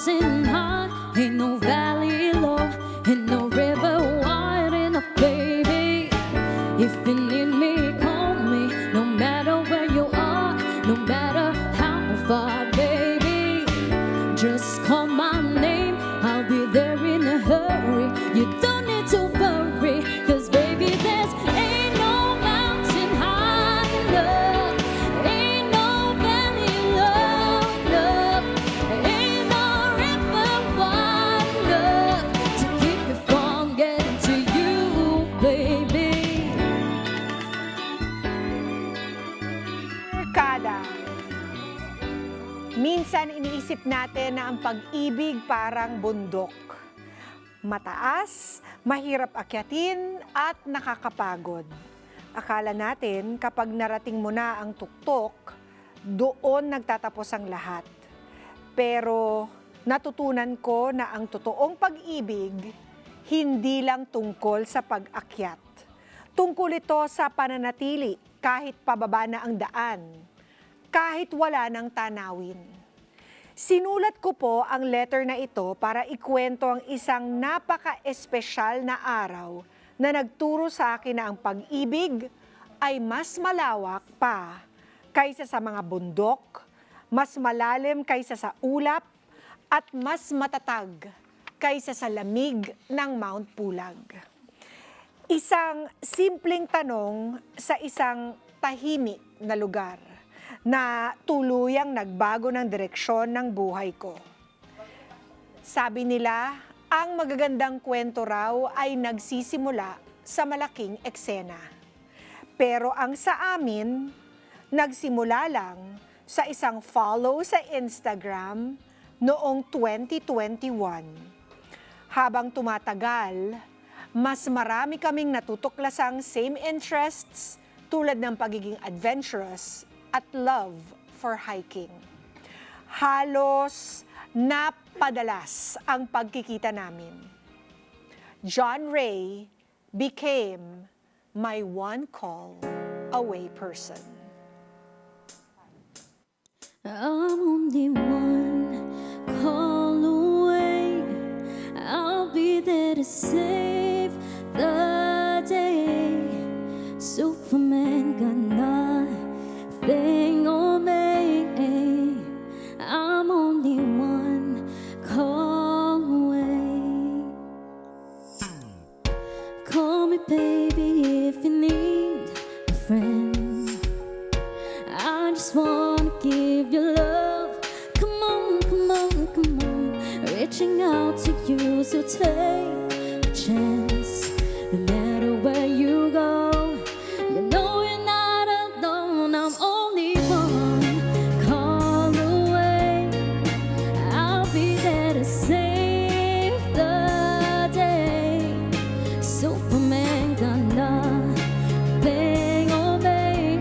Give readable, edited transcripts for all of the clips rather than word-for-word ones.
mountain high, ain't no valley low, ain't no river wide enough, baby. If you need me, call me. No matter where you are, no matter how far, baby. Just call my name, I'll be there in a hurry. You don't need to worry, 'cause baby, there's ain't no mountain high enough, ain't no valley low enough, ain't no river wide enough to keep me from getting to you, baby. Barkada. Minsan iniisip natin na ang pag-ibig parang bundok. Mataas, mahirap akyatin at nakakapagod. Akala natin kapag narating mo na ang tuktok, doon nagtatapos ang lahat. Pero natutunan ko na ang totoong pag-ibig hindi lang tungkol sa pag-akyat. Tungkol ito sa pananatili kahit pababa na ang daan, kahit wala ng tanawin. Sinulat ko po ang letter na ito para ikwento ang isang napaka-espesyal na araw na nagturo sa akin na ang pag-ibig ay mas malawak pa kaysa sa mga bundok, mas malalim kaysa sa ulap, at mas matatag kaysa sa lamig ng Mount Pulag. Isang simpleng tanong sa isang tahimik na lugar na tuluyang nagbago ng direksyon ng buhay ko. Sabi nila, ang magagandang kwento raw ay nagsisimula sa malaking eksena. Pero ang sa amin, nagsimula lang sa isang follow sa Instagram noong 2021. Habang tumatagal, mas marami kaming natutuklasang same interests tulad ng pagiging adventurous at love for hiking. Halos napadalas ang pagkikita namin. John Ray became my one call away person. I'm only one call away. I'll be there to save the day. Superman got nothing on me. I'm only one call away. Call me baby if you need a friend. I just wanna give you love. Come on, come on, come on. Reaching out to you, so take a chance. No matter where you go, you know you're not alone. I'm only one call away. I'll be there to save the day. Superman got nothing on me.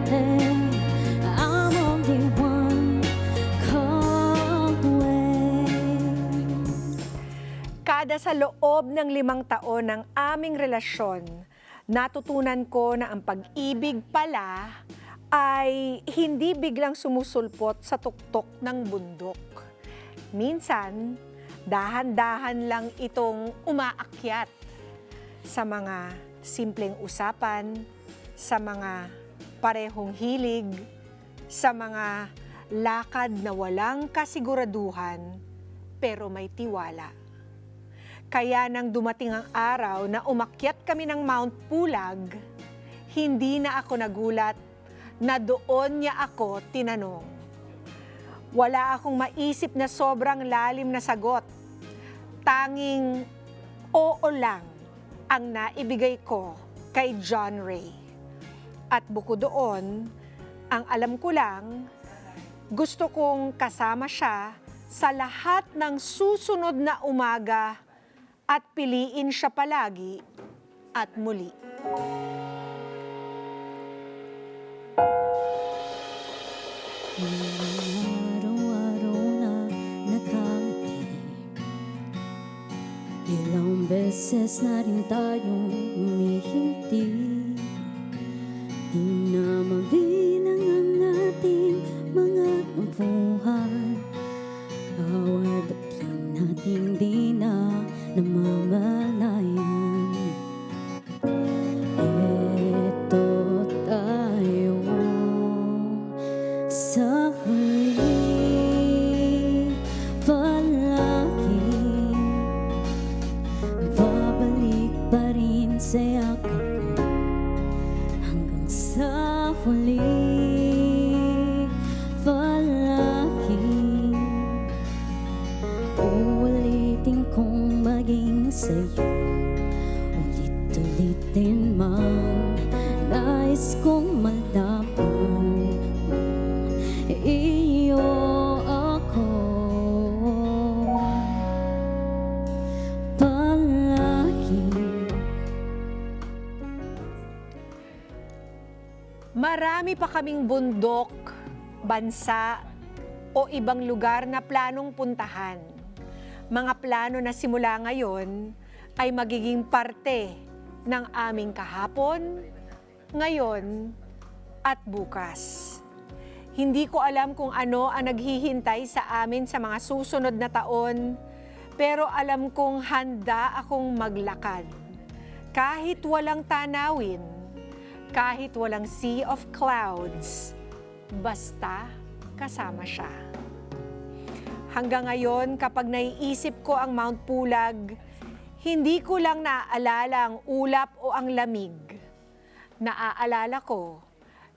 I'm only one call away. Kada sa loob ng 5 taon ng aming relasyon, natutunan ko na ang pag-ibig pala ay hindi biglang sumusulpot sa tuktok ng bundok. Minsan, dahan-dahan lang itong umaakyat sa mga simpleng usapan, sa mga parehong hilig, sa mga lakad na walang kasiguraduhan pero may tiwala. Kaya nang dumating ang araw na umakyat kami ng Mount Pulag, hindi na ako nagulat na doon niya ako tinanong. Wala akong maisip na sobrang lalim na sagot. Tanging oo lang ang naibigay ko kay John Ray. At bukod doon, ang alam ko lang, gusto kong kasama siya sa lahat ng susunod na umaga at piliin siya palagi at muli. Araw-araw na nakangiti, ilang beses na rin tayong humihinti. Di na mabilang ang ating mga tampuhan, away ba't hopefully palagi uulitin kong maging sa'yo. Ulit-ulitin man nais kong malaman iyo ako palagi. Marami pa kaming bundok, bansa, o ibang lugar na planong puntahan. Mga plano na simula ngayon ay magiging parte ng aming kahapon, ngayon, at bukas. Hindi ko alam kung ano ang naghihintay sa amin sa mga susunod na taon, pero alam kong handa akong maglakad. Kahit walang tanawin, kahit walang sea of clouds, basta kasama siya. Hanggang ngayon, kapag naiisip ko ang Mount Pulag, hindi ko lang naaalala ang ulap o ang lamig. Naaalala ko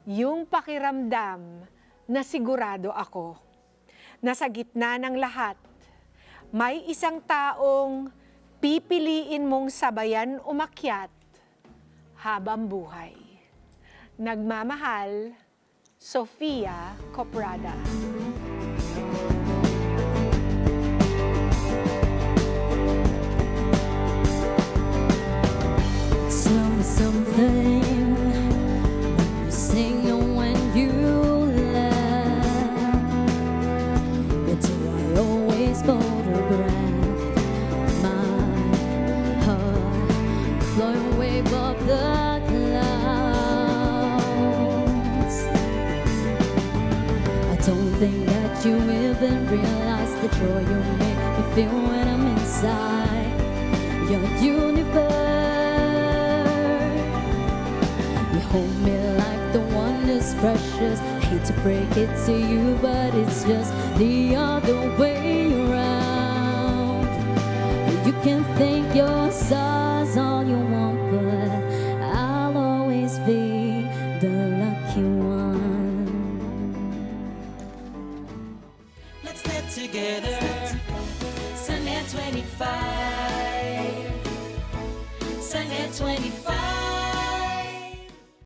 yung pakiramdam na sigurado ako na sa gitna ng lahat, may isang taong pipiliin mong sabayan umakyat habang buhay. Nagmamahal, Sofia Coprada. Tell me something when you sing and when you laugh. It's why I always photograph my heart flying way above the clouds. I don't think that you even realize the joy you make me feel when I'm inside your universe. Hold me like the one is precious. Hate to break it to you, but it's just the other way around. You can thank your stars all you want, but I'll always be the lucky one. Let's get together. Sunday 25. Sunday 25.